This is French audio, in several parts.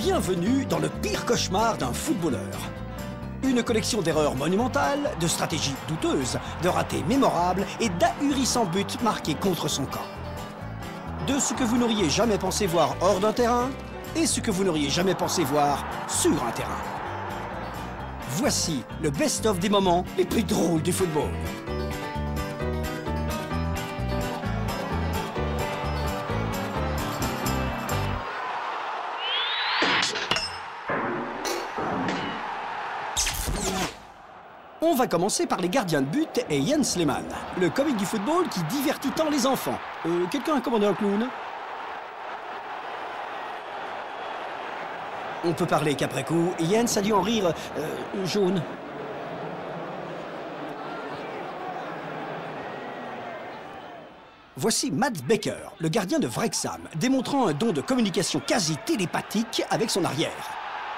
Bienvenue dans le pire cauchemar d'un footballeur. Une collection d'erreurs monumentales, de stratégies douteuses, de ratés mémorables et d'ahurissants buts marqués contre son camp. De ce que vous n'auriez jamais pensé voir hors d'un terrain et ce que vous n'auriez jamais pensé voir sur un terrain. Voici le best-of des moments les plus drôles du football. On va commencer par les gardiens de but et Jens Lehmann, le comique du football qui divertit tant les enfants. Quelqu'un a commandé un clown? On peut parler qu'après coup, Jens a dû en rire jaune. Voici Mads Becker, le gardien de Wrexham, démontrant un don de communication quasi télépathique avec son arrière.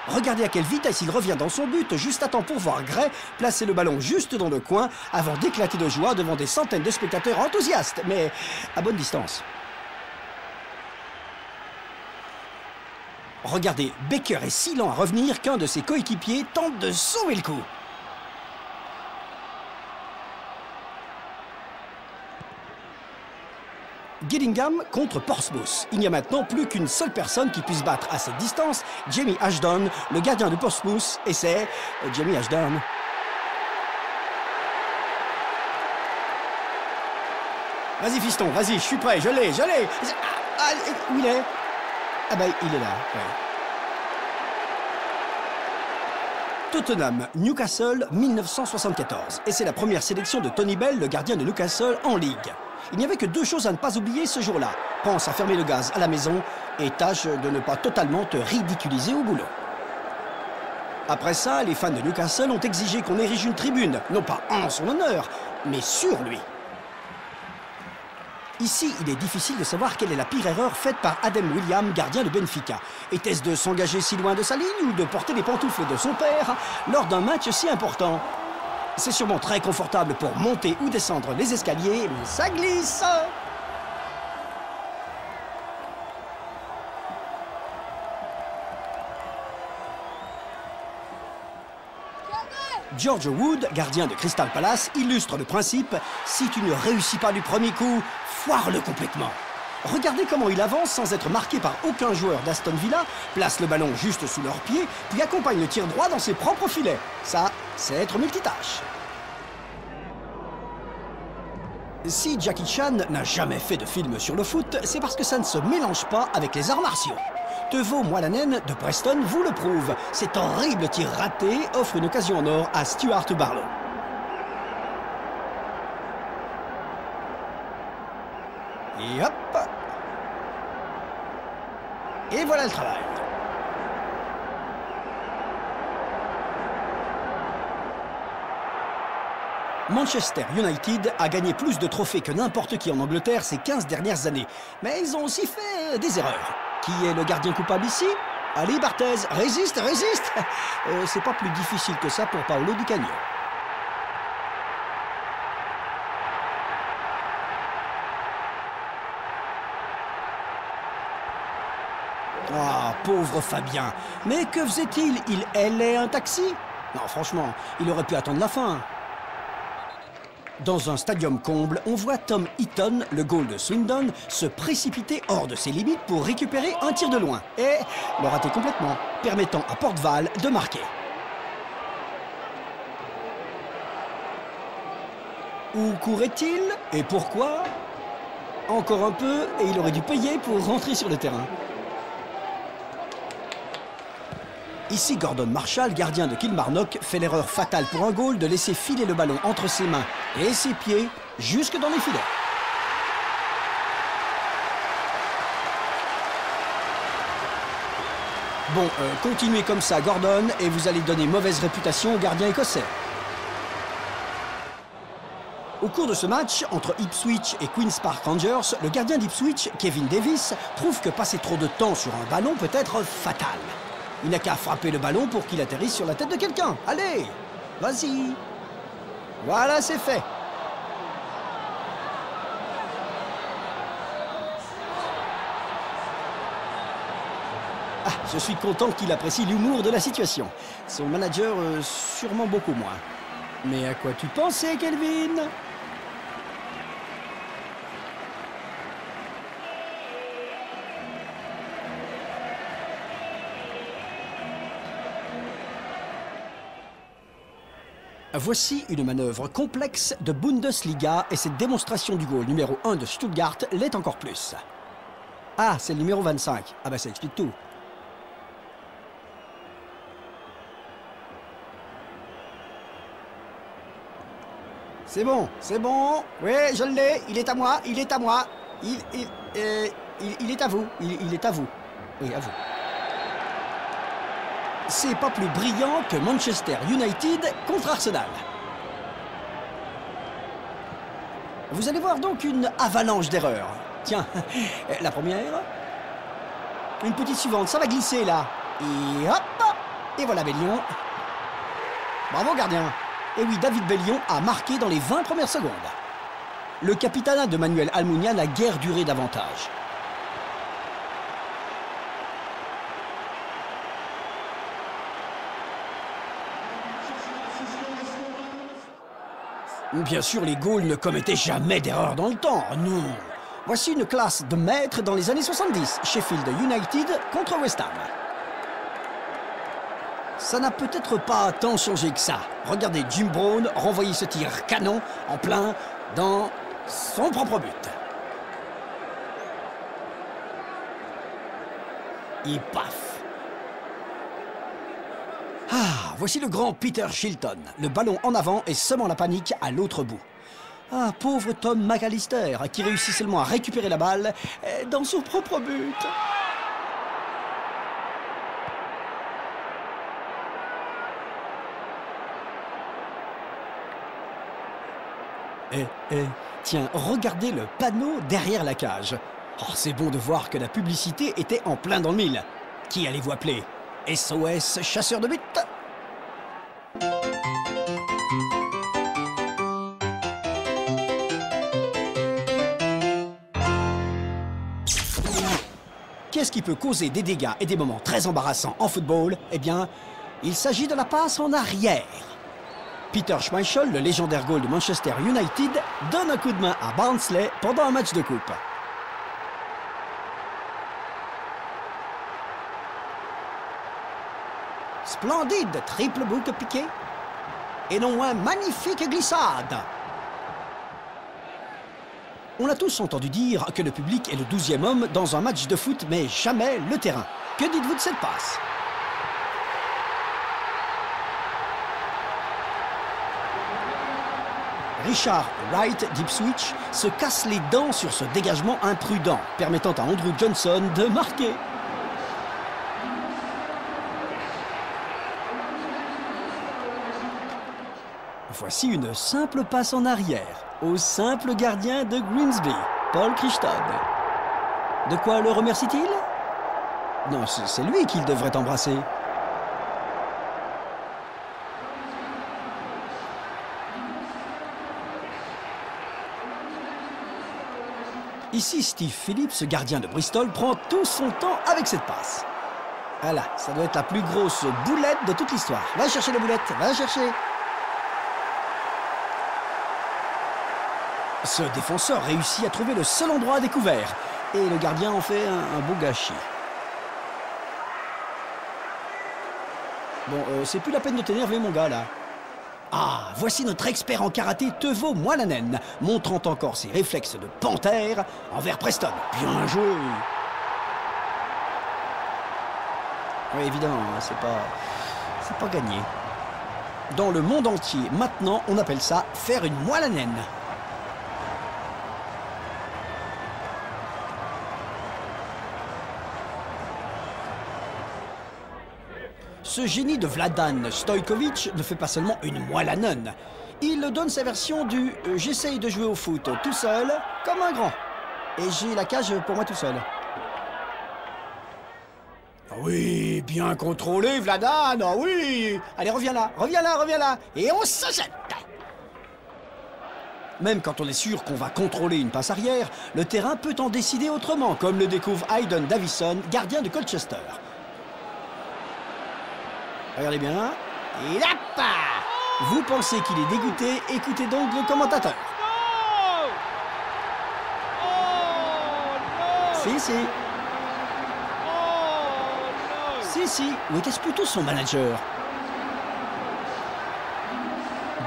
Regardez à quelle vitesse il revient dans son but juste à temps pour voir Gray placer le ballon juste dans le coin avant d'éclater de joie devant des centaines de spectateurs enthousiastes, mais à bonne distance. Regardez, Becker est si lent à revenir qu'un de ses coéquipiers tente de sauver le coup. Gillingham contre Portsmouth. Il n'y a maintenant plus qu'une seule personne qui puisse battre à cette distance, Jamie Ashdown, le gardien de Portsmouth, et c'est Jamie Ashdown. Vas-y fiston, vas-y, je suis prêt, je l'ai. Ah, où il est? Ah bah il est là, ouais. Tottenham, Newcastle, 1974. Et c'est la première sélection de Tony Bell, le gardien de Newcastle, en Ligue. Il n'y avait que deux choses à ne pas oublier ce jour-là. Pense à fermer le gaz à la maison et tâche de ne pas totalement te ridiculiser au boulot. Après ça, les fans de Newcastle ont exigé qu'on érige une tribune, non pas en son honneur, mais sur lui. Ici, il est difficile de savoir quelle est la pire erreur faite par Adam William, gardien de Benfica. Était-ce de s'engager si loin de sa ligne ou de porter les pantoufles de son père lors d'un match si important? C'est sûrement très confortable pour monter ou descendre les escaliers, mais ça glisse! George Wood, gardien de Crystal Palace, illustre le principe « Si tu ne réussis pas du premier coup, foire-le complètement ». Regardez comment il avance sans être marqué par aucun joueur d'Aston Villa, place le ballon juste sous leurs pieds, puis accompagne le tir droit dans ses propres filets. Ça, c'est être multitâche. Si Jackie Chan n'a jamais fait de film sur le foot, c'est parce que ça ne se mélange pas avec les arts martiaux. Teuvo Moalanen de Preston vous le prouve. Cet horrible tir raté offre une occasion en or à Stuart Barlow. Et hop! Et voilà le travail. Manchester United a gagné plus de trophées que n'importe qui en Angleterre ces 15 dernières années. Mais ils ont aussi fait des erreurs. Qui est le gardien coupable ici? Allez Barthez, résiste! C'est pas plus difficile que ça pour Paolo Di Canio. Ah, pauvre Fabien. Mais que faisait-il? Il hélait un taxi? Non, franchement, il aurait pu attendre la fin. Dans un stadium comble, on voit Tom Heaton, le goal de Swindon, se précipiter hors de ses limites pour récupérer un tir de loin. Et le rater complètement, permettant à Port Vale de marquer. Où courait-il? Et pourquoi? Encore un peu, et il aurait dû payer pour rentrer sur le terrain. Ici, Gordon Marshall, gardien de Kilmarnock, fait l'erreur fatale pour un goal de laisser filer le ballon entre ses mains et ses pieds jusque dans les filets. Bon, continuez comme ça, Gordon, et vous allez donner mauvaise réputation au gardien écossais. Au cours de ce match, entre Ipswich et Queen's Park Rangers, le gardien d'Ipswich, Kevin Davis, prouve que passer trop de temps sur un ballon peut être fatal. Il n'a qu'à frapper le ballon pour qu'il atterrisse sur la tête de quelqu'un. Allez, vas-y. Voilà, c'est fait. Ah, Je suis content qu'il apprécie l'humour de la situation. Son manager, sûrement beaucoup moins. Mais à quoi tu pensais, Kelvin? Voici une manœuvre complexe de Bundesliga et cette démonstration du goal numéro 1 de Stuttgart l'est encore plus. Ah, c'est le numéro 25. Ah bah ça explique tout. C'est bon, c'est bon. Oui, je l'ai. Il est à moi, il est à moi. Il est à vous. Il est à vous. Oui, à vous. C'est pas plus brillant que Manchester United contre Arsenal. Vous allez voir donc une avalanche d'erreurs. Tiens, la première. Une petite suivante, ça va glisser là. Et hop! Et voilà Bellion. Bravo gardien. Et oui, David Bellion a marqué dans les 20 premières secondes. Le capitanat de Manuel Almunia n'a guère duré davantage. Bien sûr, les Gaules ne commettaient jamais d'erreur dans le temps, non. Voici une classe de maîtres dans les années 70, Sheffield United contre West Ham. Ça n'a peut-être pas tant changé que ça. Regardez Jim Brown renvoyer ce tir canon en plein dans son propre but. Et paf! Ah, voici le grand Peter Shilton. Le ballon en avant et semant la panique à l'autre bout. Ah, pauvre Tom McAllister, qui réussit seulement à récupérer la balle dans son propre but. Tiens, regardez le panneau derrière la cage. Oh, c'est bon de voir que la publicité était en plein dans le mille. Qui allez-vous appeler? SOS chasseur de but. Qu'est-ce qui peut causer des dégâts et des moments très embarrassants en football? Eh bien, il s'agit de la passe en arrière. Peter Schmeichel, le légendaire goal de Manchester United, donne un coup de main à Barnsley pendant un match de coupe. Splendide triple boucle piqué. Et non moins magnifique glissade. On a tous entendu dire que le public est le 12e homme dans un match de foot, mais jamais le terrain. Que dites-vous de cette passe? Richard Wright d'Ipswich se casse les dents sur ce dégagement imprudent, permettant à Andrew Johnson de marquer. Voici une simple passe en arrière au simple gardien de Grimsby, Paul Crichton. De quoi le remercie-t-il? Non, c'est lui qu'il devrait embrasser. Ici, Steve Phillips, gardien de Bristol, prend tout son temps avec cette passe. Voilà, ça doit être la plus grosse boulette de toute l'histoire. Va chercher la boulette, va chercher. Ce défenseur réussit à trouver le seul endroit à découvert. Et le gardien en fait un beau gâchis. Bon, c'est plus la peine de t'énerver, mon gars, là. Ah, voici notre expert en karaté, Teuvo Moalanen, montrant encore ses réflexes de panthère envers Preston. Bien joué. Oui, évidemment, c'est pas gagné. Dans le monde entier, maintenant, on appelle ça faire une Moalanen. Ce génie de Vladan Stojkovic ne fait pas seulement une Moalanen. Il donne sa version du « j'essaye de jouer au foot tout seul, comme un grand. Et j'ai la cage pour moi tout seul ». Oui, bien contrôlé, Vladan, oh oui. Allez, reviens là, reviens là, reviens là. Et on se jette. Même quand on est sûr qu'on va contrôler une passe arrière, le terrain peut en décider autrement, comme le découvre Hayden Davison, gardien de Colchester. Regardez bien. Et là, vous pensez qu'il est dégoûté? Écoutez donc le commentateur. Si. Si. Ou était-ce plutôt son manager?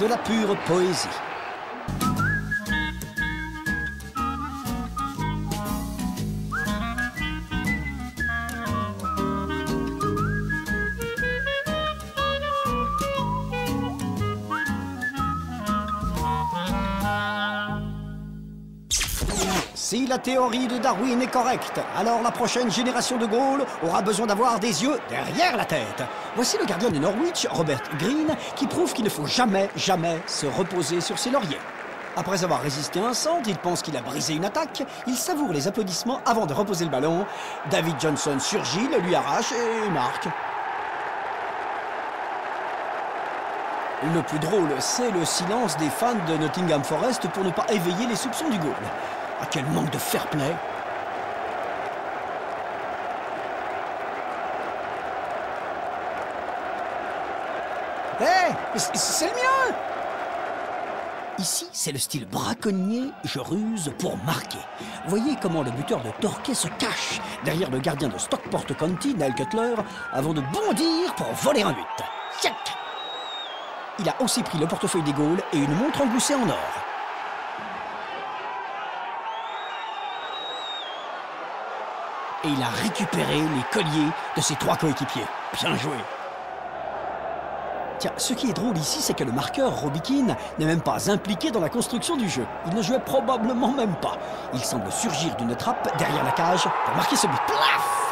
De la pure poésie. Si la théorie de Darwin est correcte, alors la prochaine génération de Gaules aura besoin d'avoir des yeux derrière la tête. Voici le gardien de Norwich, Robert Greene, qui prouve qu'il ne faut jamais se reposer sur ses lauriers. Après avoir résisté à un centre, il pense qu'il a brisé une attaque, il savoure les applaudissements avant de reposer le ballon. David Johnson surgit, le lui arrache et marque. Le plus drôle, c'est le silence des fans de Nottingham Forest pour ne pas éveiller les soupçons du goal. Ah, quel manque de fair-play! Hé, c'est le mien! Ici, c'est le style braconnier, je ruse pour marquer. Voyez comment le buteur de Torquay se cache derrière le gardien de Stockport County, Neil Cutler, avant de bondir pour voler un but. Tchac! Il a aussi pris le portefeuille des Gaules et une montre engoussée en or. Et il a récupéré les colliers de ses 3 coéquipiers. Bien joué. Tiens, ce qui est drôle ici, c'est que le marqueur, Robbie Keane, n'est même pas impliqué dans la construction du jeu. Il ne jouait probablement même pas. Il semble surgir d'une trappe derrière la cage pour marquer ce but. Plaf!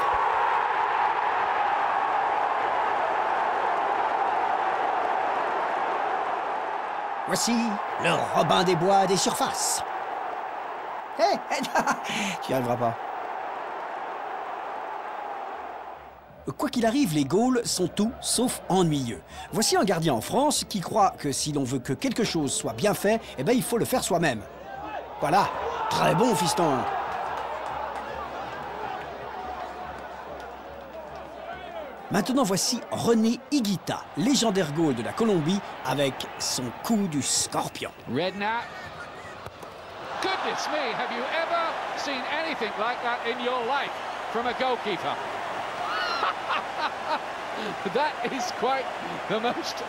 Voici le Robin des Bois des surfaces. Hé, tu n'y arriveras pas. Quoi qu'il arrive, les Gaules sont tout sauf ennuyeux. Voici un gardien en France qui croit que si l'on veut que quelque chose soit bien fait, eh ben il faut le faire soi-même. Voilà, très bon fiston. Maintenant voici René Higuita, légendaire Gaule de la Colombie, avec son coup du scorpion. Redknapp. Goodness me, have you ever seen anything like that in your life from a goalkeeper? That is quite the most